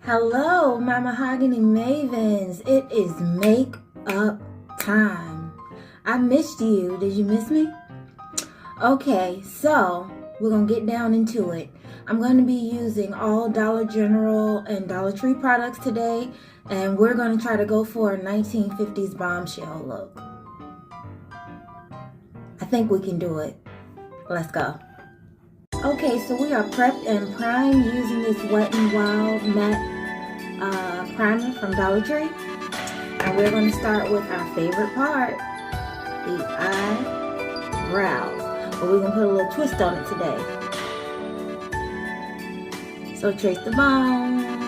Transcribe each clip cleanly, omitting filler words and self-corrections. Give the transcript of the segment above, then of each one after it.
Hello, my mahogany mavens. It is makeup time. I missed you. Did you miss me? Okay, so we're going to get down into it. I'm going to be using all Dollar General and Dollar Tree products today, and we're going to try to go for a 1950s bombshell look. I think we can do it. Let's go. Okay, so we are prepped and primed using this Wet n Wild matte primer from Dollar Tree. And we're going to start with our favorite part, the eyebrows. But we're going to put a little twist on it today. So trace the bone.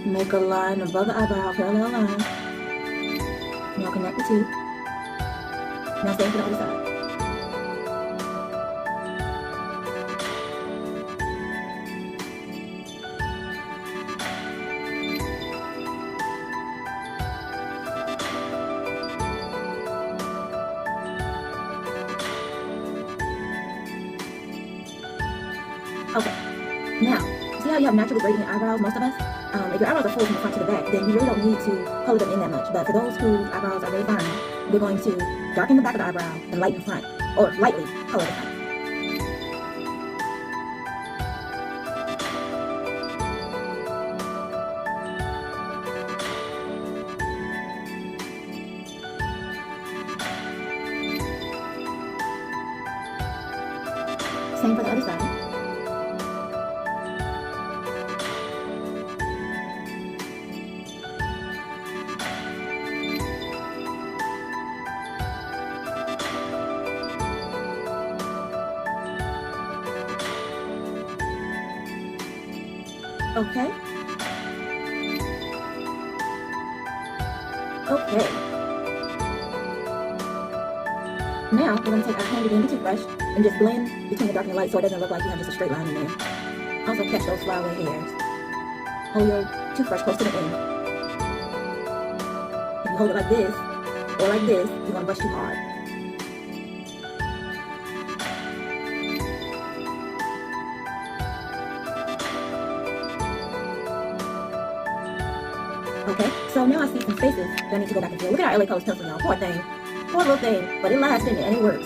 Make a line above the eyebrow, parallel line. Now connect the two. Now same for the other side. Okay, now, see how you have naturally gradient eyebrows, most of us? If your eyebrows are full from the front to the back, then you really don't need to color them in that much. But for those whose eyebrows are very fine, we're going to darken the back of the eyebrow and lighten the front, or lightly color the front. Same for the other side. Okay. Okay. Now we're going to take our handy dandy toothbrush and just blend between the dark and the light so it doesn't look like you have just a straight line in there. Also catch those flyaway hairs. Hold your toothbrush close to the end. If you hold it like this or like this, you're going to brush too hard. Okay, so now I see some spaces that I need to go back and fill. Look at our LA Colors pencil, y'all. Poor thing. Poor little thing. But it lasts in it and it works.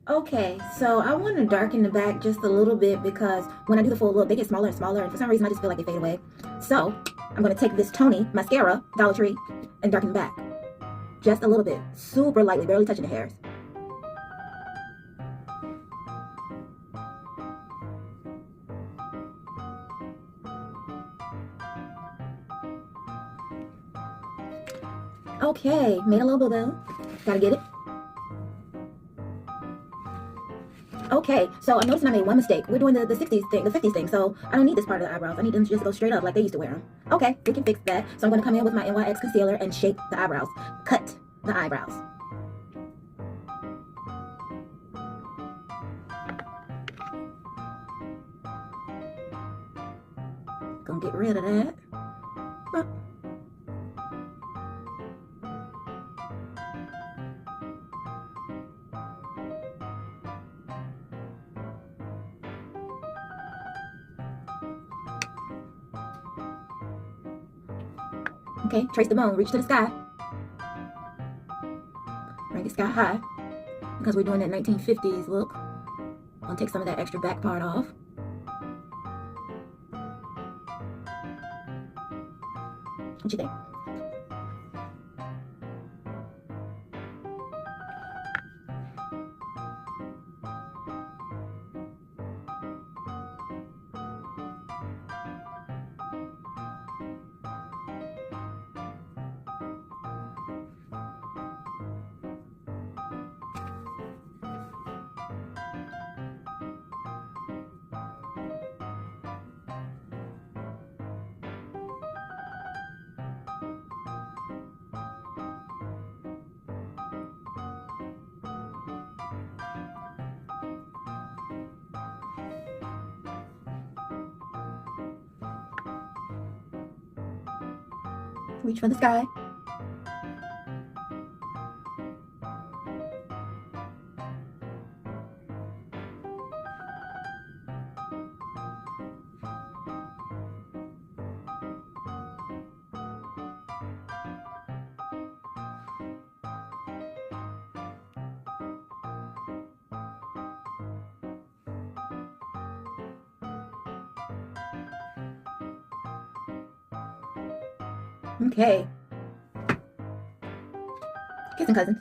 Okay, so I want to darken the back just a little bit because when I do the full look, they get smaller and smaller, and for some reason I just feel like they fade away. So I'm going to take this Tony mascara, Dollar Tree, and darken the back. Just a little bit. Super lightly, barely touching the hairs. Okay, made a little boo-boo. Gotta get it. Okay, so I'm noticing I made one mistake. We're doing the 60s thing, the 50s thing, so I don't need this part of the eyebrows. I need them to just go straight up like they used to wear them. Okay, we can fix that. So I'm going to come in with my NYX concealer and shape the eyebrows. Cut the eyebrows. Gonna get rid of that. Okay, trace the bone, reach to the sky. Bring it sky high. Because we're doing that 1950s look. I'll take some of that extra back part off. What you think? Reach for the sky. Okay. Kissing cousins.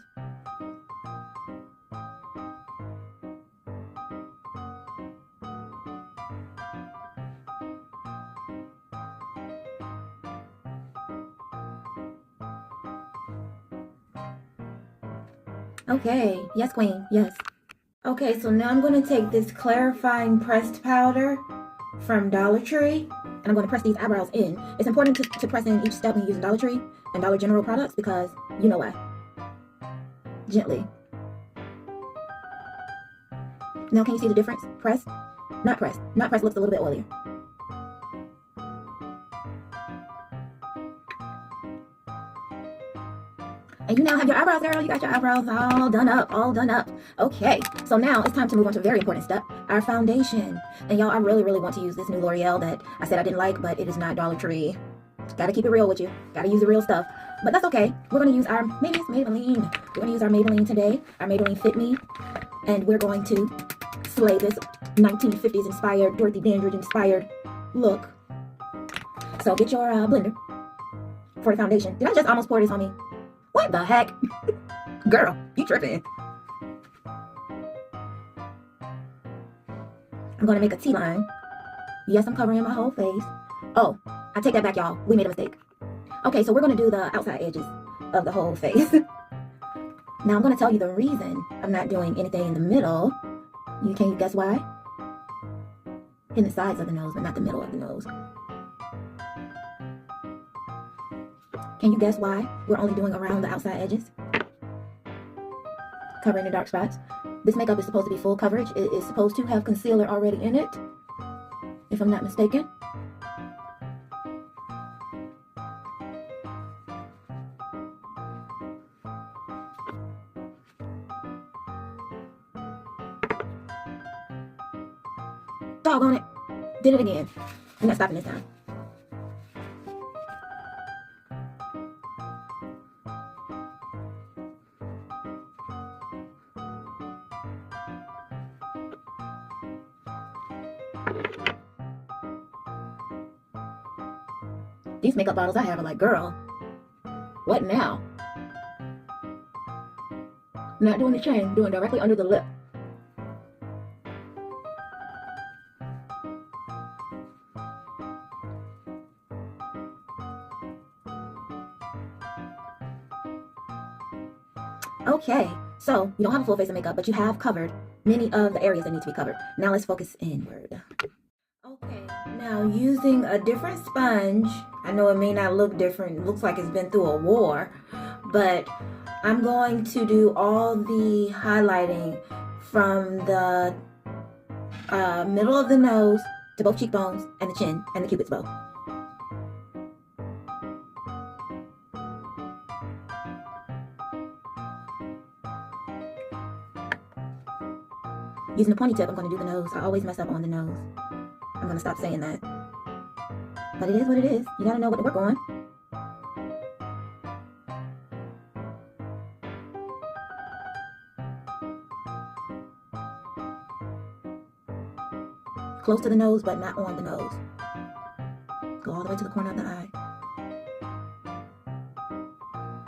Okay. Yes, queen. Yes. Okay, so now I'm going to take this clarifying pressed powder from Dollar Tree, and I'm going to press these eyebrows in. It's important to press in each step when you're using Dollar Tree and Dollar General products because you know why. Gently. Now can you see the difference? Pressed? Not pressed. Not pressed looks a little bit oilier. And you now have your eyebrows, girl. You got your eyebrows all done up, all done up. Okay, so now it's time to move on to a very important step, our foundation. And y'all, I really, really want to use this new L'Oreal that I said I didn't like, but it is not Dollar Tree. Gotta keep it real with you. Gotta use the real stuff. But that's okay. We're gonna use our Maybelline. We're gonna use our Maybelline today, our Maybelline Fit Me. And we're going to slay this 1950s inspired, Dorothy Dandridge inspired look. So get your blender for the foundation. Did I just almost pour this on me? What the heck? Girl, you tripping. I'm gonna make a T-line. Yes, I'm covering my whole face. Oh, I take that back, y'all. We made a mistake. Okay, so we're gonna do the outside edges of the whole face. Now I'm gonna tell you the reason I'm not doing anything in the middle. Can you guess why? In the sides of the nose, but not the middle of the nose. Can you guess why we're only doing around the outside edges? Covering the dark spots. This makeup is supposed to be full coverage. It is supposed to have concealer already in it, if I'm not mistaken. Doggone it. Did it again. I'm not stopping this time. These makeup bottles I have are like, girl, what now? Not doing the chin, doing directly under the lip. Okay, so you don't have a full face of makeup, but you have covered many of the areas that need to be covered. Now let's focus inward. Okay, now using a different sponge, I know it may not look different, it looks like it's been through a war, but I'm going to do all the highlighting from the middle of the nose to both cheekbones and the chin and the cupid's bow. Using the pointy tip, I'm going to do the nose. I always mess up on the nose. I'm going to stop saying that. But it is what it is. You got to know what to work on. Close to the nose, but not on the nose. Go all the way to the corner of the eye.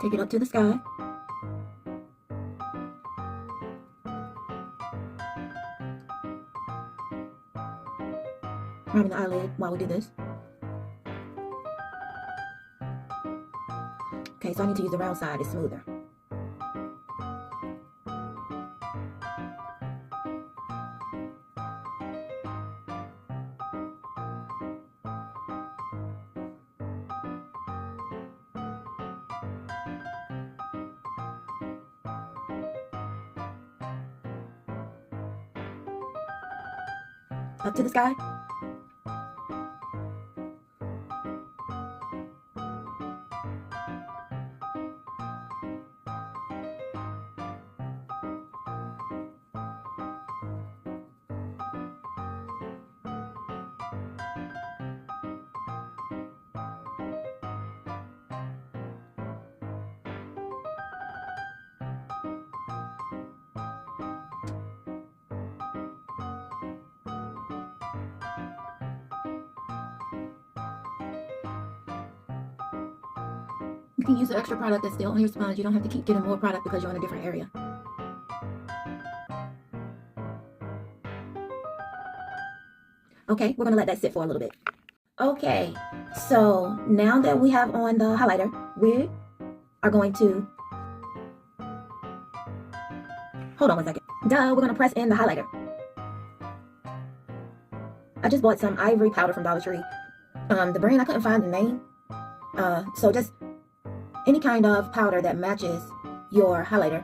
Take it up to the sky. Rubbing the eyelid while we do this. Okay, so I need to use the round side. It's smoother. Up to the sky. You can use the extra product that's still on your sponge. You don't have to keep getting more product because you're in a different area. Okay, we're going to let that sit for a little bit. Okay, so now that we have on the highlighter, we are going to... Hold on one second. We're going to press in the highlighter. I just bought some ivory powder from Dollar Tree. The brand, I couldn't find the name. So just any kind of powder that matches your highlighter.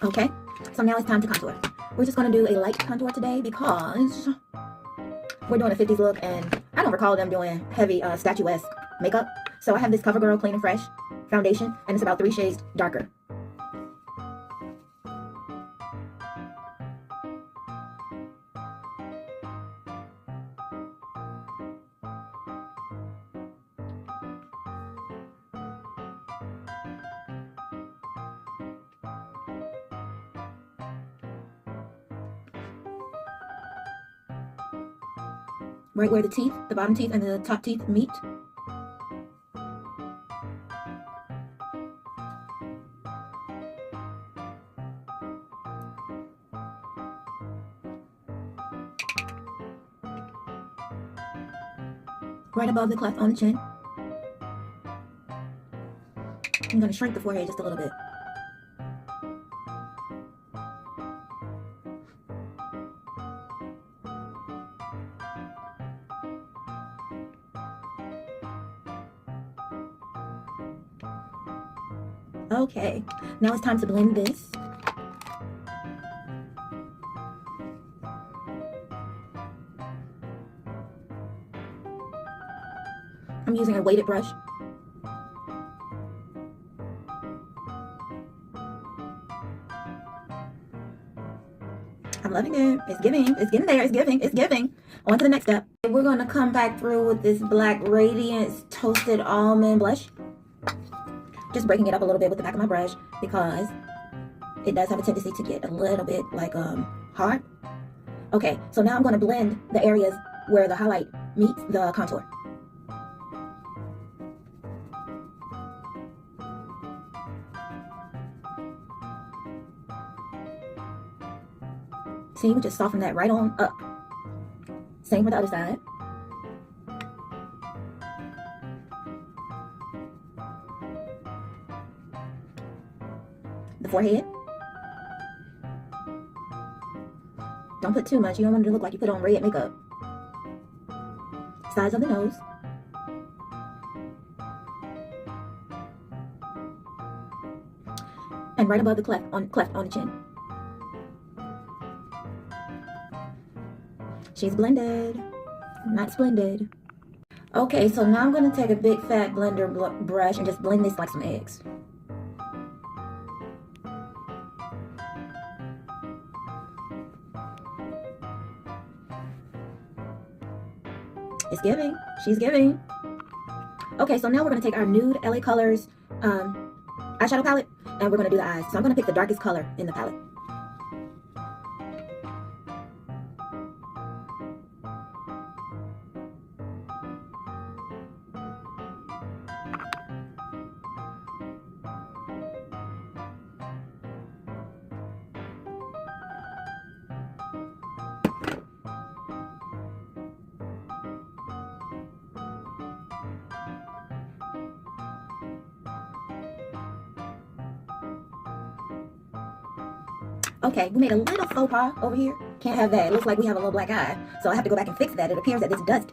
Okay, so now it's time to contour. We're just going to do a light contour today because we're doing a 50s look, and I don't recall them doing heavy statuesque makeup. So I have this CoverGirl Clean and Fresh foundation, and it's about 3 shades darker. Right where the teeth, the bottom teeth and the top teeth meet. Right above the cleft on the chin. I'm going to shrink the forehead just a little bit. Okay, now it's time to blend this. I'm using a weighted brush. I'm loving it. It's giving. It's getting there. It's giving. It's giving. On to the next step. We're going to come back through with this Black Radiance Toasted Almond Blush. Just breaking it up a little bit with the back of my brush because it does have a tendency to get a little bit like hard. Okay, so now I'm going to blend the areas where the highlight meets the contour. See, we just soften that right on up. Same for the other side. The forehead. Don't put too much. You don't want it to look like you put on red makeup. Sides of the nose. And right above the cleft on the chin. She's blended. Not splendid. Okay, so now I'm going to take a big fat blender brush and just blend this like some eggs. It's giving. She's giving. Okay, so now we're going to take our nude LA Colors eyeshadow palette and we're going to do the eyes. So I'm going to pick the darkest color in the palette. Okay, we made a little faux pas over here. Can't have that. It looks like we have a little black eye. So I have to go back and fix that. It appears that this dust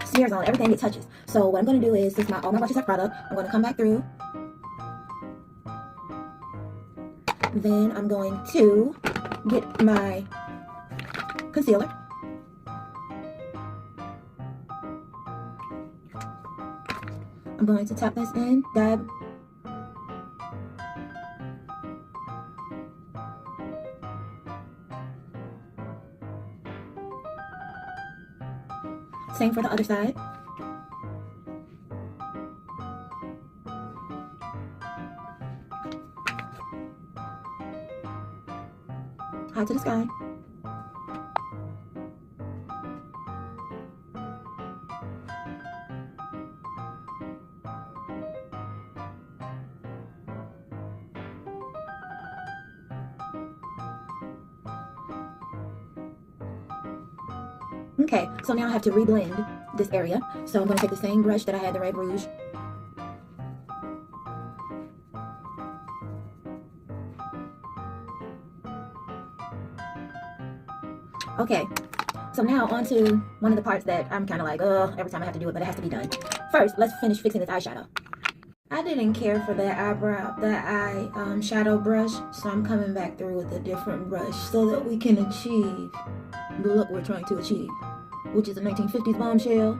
smears on everything it touches. So what I'm going to do is, since all my brushes have product, I'm going to come back through. Then I'm going to get my concealer. I'm going to tap this in, dab. Same for the other side. High to the sky. Okay, so now I have to reblend this area. So I'm going to take the same brush that I had the red rouge. Okay, so now on to one of the parts that I'm kind of like, oh, every time I have to do it, but it has to be done. First, let's finish fixing this eyeshadow. I didn't care for that eye shadow brush, so I'm coming back through with a different brush so that we can achieve the look we're trying to achieve, which is a 1950s bombshell.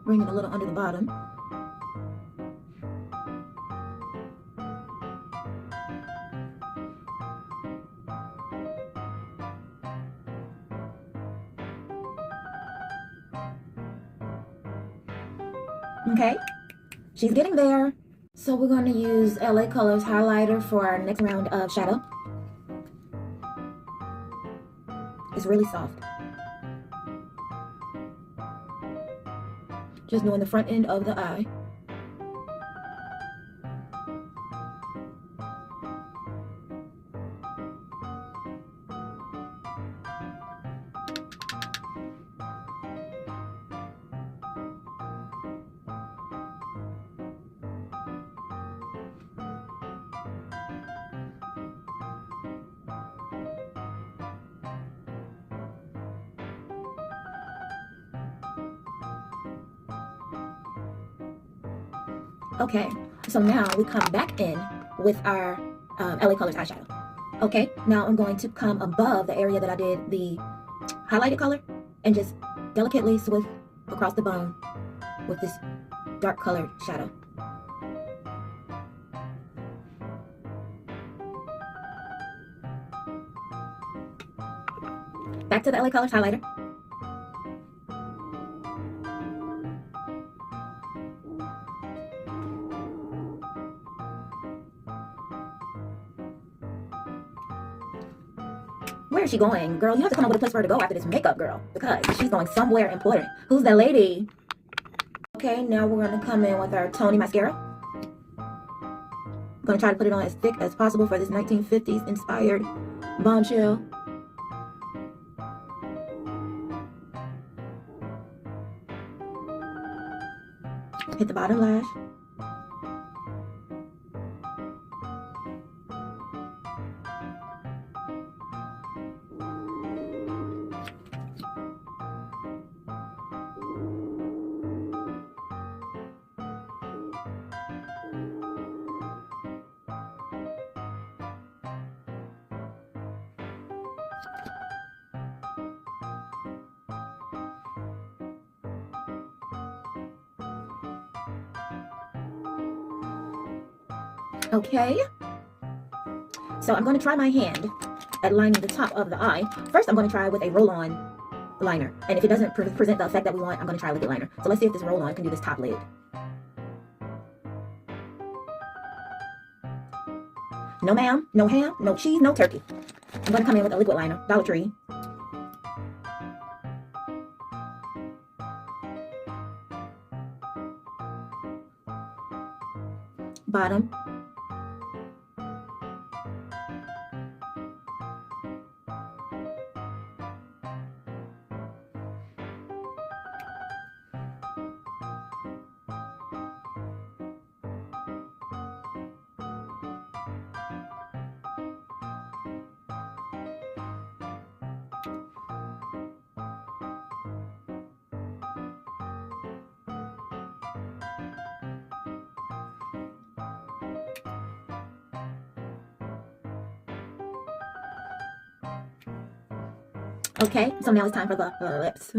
Bring it a little under the bottom. Okay, she's getting there. So we're going to use LA Colors highlighter for our next round of shadow. It's really soft. Just doing the front end of the eye. Okay, so now we come back in with our LA Colors eyeshadow. Okay, now I'm going to come above the area that I did the highlighted color and just delicately swift across the bone with this dark colored shadow. Back to the LA Colors highlighter. Where is she going? Girl, you have to come up with a place for her to go after this makeup, girl, because she's going somewhere important. Who's that lady? Okay, now we're going to come in with our Tony mascara. I'm going to try to put it on as thick as possible for this 1950s inspired bombshell. Hit the bottom lash. Okay, so I'm going to try my hand at lining the top of the eye. First, I'm going to try with a roll-on liner, and if it doesn't present the effect that we want, I'm going to try a liquid liner. So let's see if this roll-on can do this top lid. No ma'am, no ham, no cheese, no turkey. I'm going to come in with a liquid liner, Dollar Tree. Bottom. Okay, so now it's time for the lips.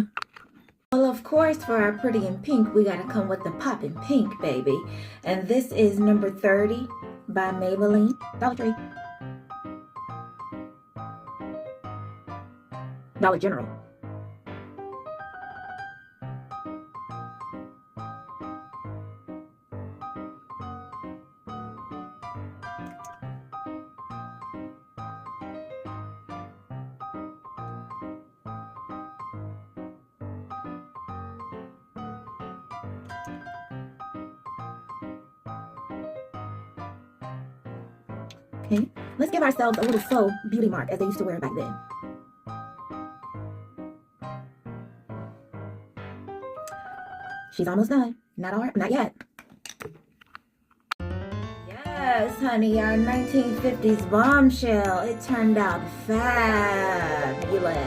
Well, of course, for our pretty in pink, we gotta come with the poppin' pink, baby. And this is number 30 by Maybelline. Dollar Tree. Dollar General. Okay, let's give ourselves a little slow beauty mark as they used to wear back then. She's almost done. Not yet. Yes, honey, our 1950s bombshell. It turned out fabulous.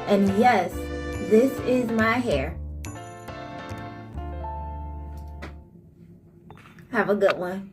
And yes, this is my hair. Have a good one.